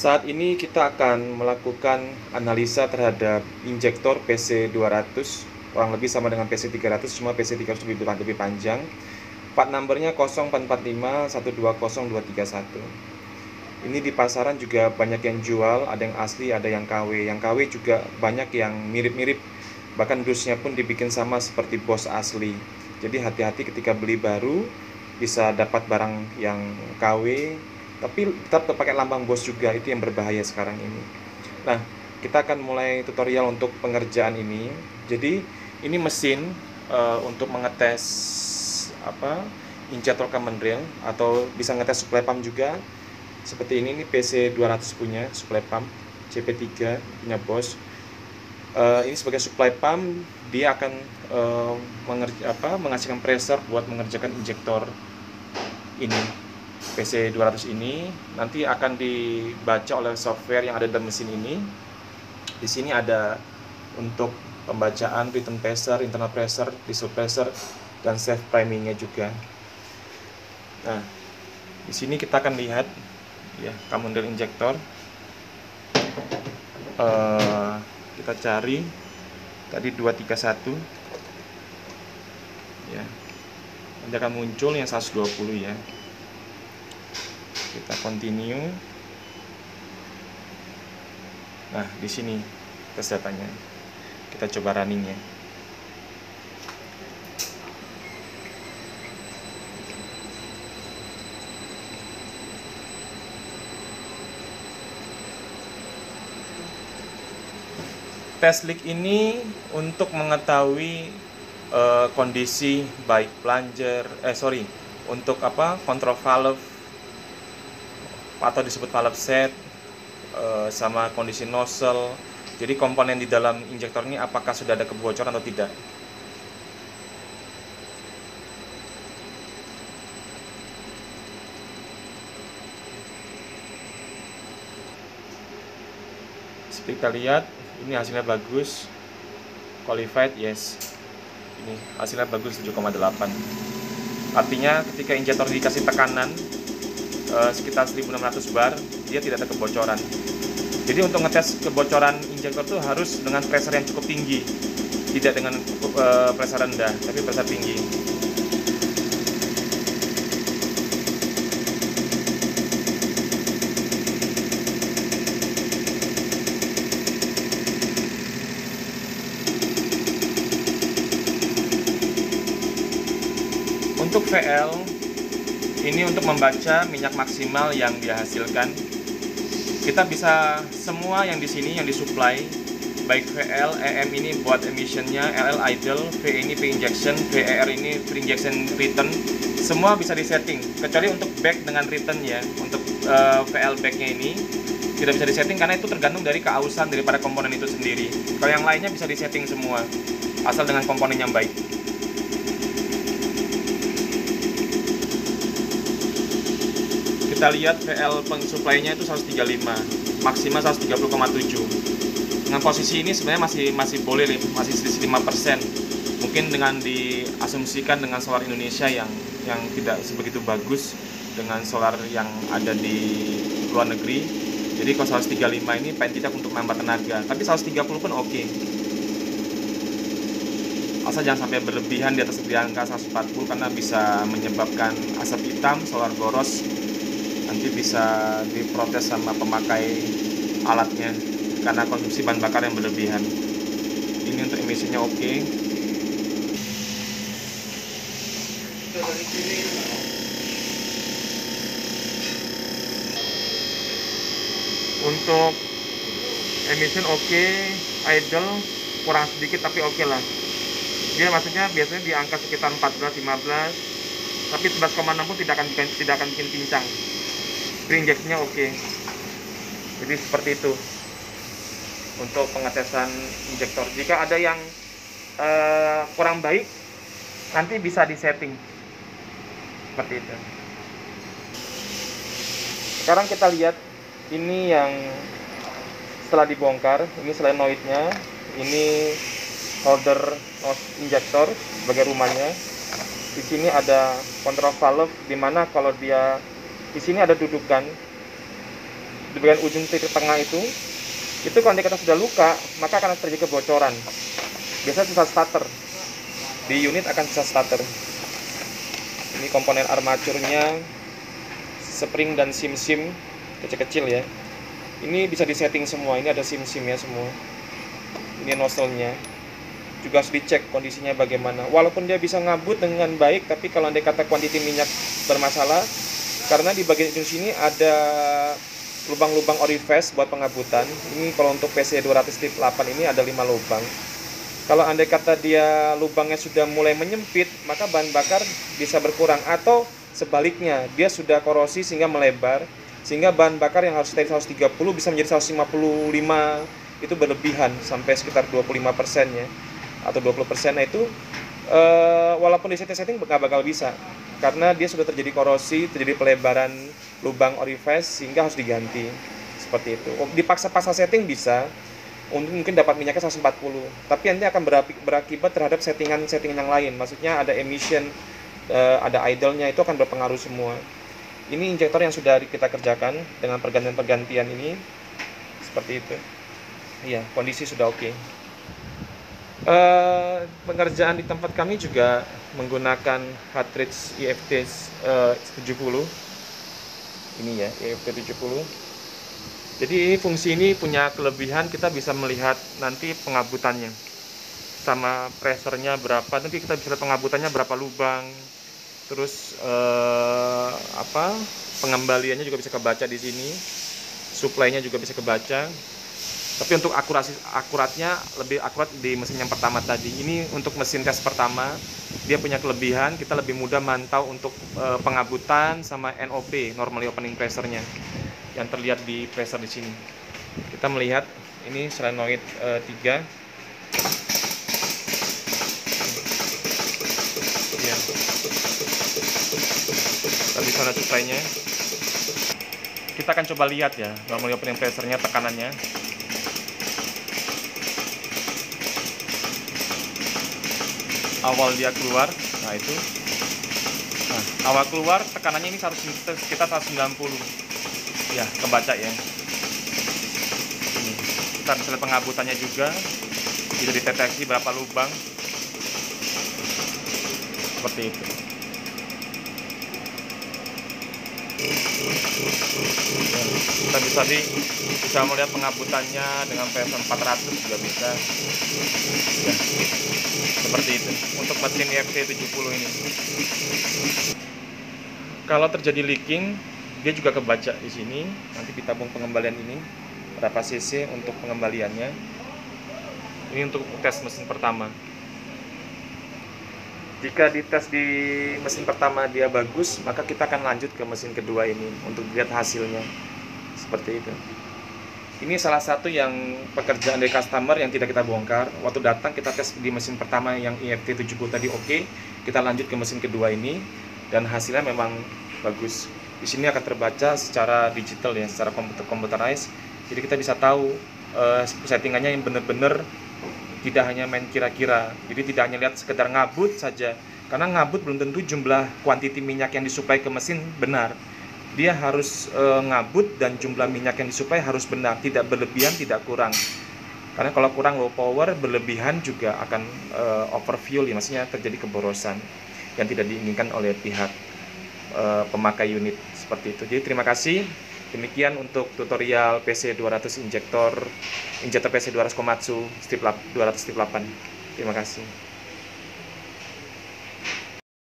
Saat ini kita akan melakukan analisa terhadap injektor PC200, kurang lebih sama dengan PC300, cuma PC300 lebih panjang. Part numbernya 0445120231. Ini di pasaran juga banyak yang jual, ada yang asli, ada yang KW. Yang KW juga banyak yang mirip-mirip, bahkan dusnya pun dibikin sama seperti Bosch asli. Jadi hati-hati ketika beli baru, bisa dapat barang yang KW tapi tetap pakai lambang Bosch juga. Itu yang berbahaya sekarang ini. Nah, kita akan mulai tutorial untuk pengerjaan ini. Jadi ini mesin untuk mengetes injektor common rail, atau bisa ngetes supply pump juga. Seperti ini PC200 punya supply pump CP3 punya Bosch. Ini sebagai supply pump, dia akan menghasilkan pressure buat mengerjakan injektor ini. PC200 ini nanti akan dibaca oleh software yang ada dalam mesin ini. Di sini ada untuk pembacaan return pressure, internal pressure, dissolved pressure, dan self primingnya juga. Nah, di sini kita akan lihat ya common rail injector. Kita cari tadi 231 ya, nanti akan muncul yang 120 ya. Kita continue. Nah, di sini tes datanya. Kita coba running ya. Tes leak ini untuk mengetahui kondisi baik plunger, untuk control valve atau disebut valve set, sama kondisi nozzle. Jadi komponen di dalam injektor ini apakah sudah ada kebocoran atau tidak. Seperti kita lihat, ini hasilnya bagus, qualified, yes. Ini hasilnya bagus 7,8. Artinya ketika injektor dikasih tekanan sekitar 1600 bar, dia tidak ada kebocoran. Jadi untuk ngetes kebocoran injektor tuh harus dengan pressure yang cukup tinggi, tidak dengan pressure rendah, tapi pressure tinggi. Untuk VL ini untuk membaca minyak maksimal yang dihasilkan. Kita bisa semua yang di sini yang disuplai, baik VL, EM ini buat emissionnya, LL idle, V ini pre-injection, VER ini pre-injection return, semua bisa disetting. Kecuali untuk back dengan return ya, untuk VL backnya ini tidak bisa disetting karena itu tergantung dari keausan daripada komponen itu sendiri. Kalau yang lainnya bisa disetting semua, asal dengan komponen yang baik. Kita lihat VL pensuplainya itu 135, maksimal 130,7. Dengan posisi ini sebenarnya masih boleh, masih selisih 5%. Mungkin dengan diasumsikan dengan solar Indonesia yang tidak sebegitu bagus dengan solar yang ada di luar negeri. Jadi kalau 135 ini paling tidak untuk nambah tenaga, tapi 130 pun oke. Asal jangan sampai berlebihan di atas angka 140 karena bisa menyebabkan asap hitam, solar boros. Nanti bisa diprotes sama pemakai alatnya karena konsumsi bahan bakar yang berlebihan. Ini untuk emisinya oke. Untuk emission oke, idle kurang sedikit tapi oke lah. Dia maksudnya biasanya di angka sekitar 14-15, tapi 11,6 pun tidak akan bikin pincang. Pre-injeksinya oke. Jadi seperti itu untuk pengetesan injektor. Jika ada yang kurang baik, nanti bisa disetting seperti itu. Sekarang kita lihat ini yang setelah dibongkar. Ini solenoidnya, ini holder injektor sebagai rumahnya. Di sini ada control valve, dimana kalau dia di sini ada dudukan. di bagian ujung titik tengah itu kalau Anda kata sudah luka, maka akan terjadi kebocoran. Biasanya sisa starter. Di unit akan sisa starter. Ini komponen armaturnya, spring dan sim-sim kecil-kecil ya. Ini bisa disetting semua, ini ada sim-simnya semua. Ini nozzle-nya. Juga harus dicek kondisinya bagaimana. Walaupun dia bisa ngabut dengan baik, tapi kalau Anda kata kuantiti minyak bermasalah, karena di bagian ujung sini ada lubang-lubang orifice buat pengabutan. Ini kalau untuk PC200-8 ini ada 5 lubang. Kalau andai kata dia lubangnya sudah mulai menyempit, maka bahan bakar bisa berkurang. Atau sebaliknya, dia sudah korosi sehingga melebar, sehingga bahan bakar yang harus dari 130 bisa menjadi 155, itu berlebihan sampai sekitar 25% ya, atau 20%. Nah itu walaupun di setting nggak bakal bisa, karena dia sudah terjadi korosi, terjadi pelebaran lubang orifice sehingga harus diganti. Seperti itu. Dipaksa-paksa setting bisa, mungkin dapat minyaknya 140, tapi nanti akan berakibat terhadap settingan yang lain. Maksudnya ada emission, ada idle-nya, itu akan berpengaruh semua. Ini injektor yang sudah kita kerjakan dengan pergantian-pergantian ini. Seperti itu. Iya, kondisi sudah oke. Pengerjaan di tempat kami juga menggunakan cartridge IFT 70. Ini ya, IFT 70. Jadi fungsi ini punya kelebihan, kita bisa melihat nanti pengabutannya sama pressernya berapa, nanti kita bisa lihat pengabutannya berapa lubang, terus pengembaliannya juga bisa kebaca di sini, supply-nya juga bisa kebaca. Tapi untuk akuratnya lebih akurat di mesin yang pertama tadi. Ini untuk mesin tes pertama, dia punya kelebihan, kita lebih mudah mantau untuk pengabutan sama NOP, normally opening pressure-nya, yang terlihat di pressure di sini. Kita melihat ini solenoid 3. Ya. Tadi sana supply-nya. Kita akan coba lihat ya, normally opening pressure-nya, tekanannya. Awal dia keluar, nah itu. Nah, awal keluar tekanannya ini sekitar 190. Ya, kebaca ya. Ini. Kita bisa lihat pengabutannya juga. Bisa dideteksi berapa lubang. Seperti itu. Ya, kita bisa melihat pengabutannya dengan pressure 400 juga bisa. Ya, seperti itu untuk mesin IFT 70 ini. Kalau terjadi leaking, dia juga kebaca di sini. Nanti di tabung pengembalian ini berapa cc untuk pengembaliannya. Ini untuk tes mesin pertama. Jika dites di mesin pertama dia bagus, maka kita akan lanjut ke mesin kedua ini untuk lihat hasilnya. Seperti itu. Ini salah satu yang pekerjaan dari customer yang tidak kita bongkar. Waktu datang kita tes di mesin pertama yang IFT 70 tadi oke. Kita lanjut ke mesin kedua ini dan hasilnya memang bagus. Di sini akan terbaca secara digital ya, secara computerized. Jadi kita bisa tahu settingannya yang benar-benar, tidak hanya main kira-kira. Jadi tidak hanya lihat sekedar ngabut saja. Karena ngabut belum tentu jumlah kuantiti minyak yang disuplai ke mesin benar. Dia harus ngabut dan jumlah minyak yang disuplai harus benar, tidak berlebihan, tidak kurang. Karena kalau kurang low power, berlebihan juga akan overfuel, ya, maksudnya terjadi keborosan yang tidak diinginkan oleh pihak pemakai unit. Seperti itu. Jadi terima kasih. Demikian untuk tutorial PC200 injektor PC200 Komatsu strip 200 strip 8. Terima kasih.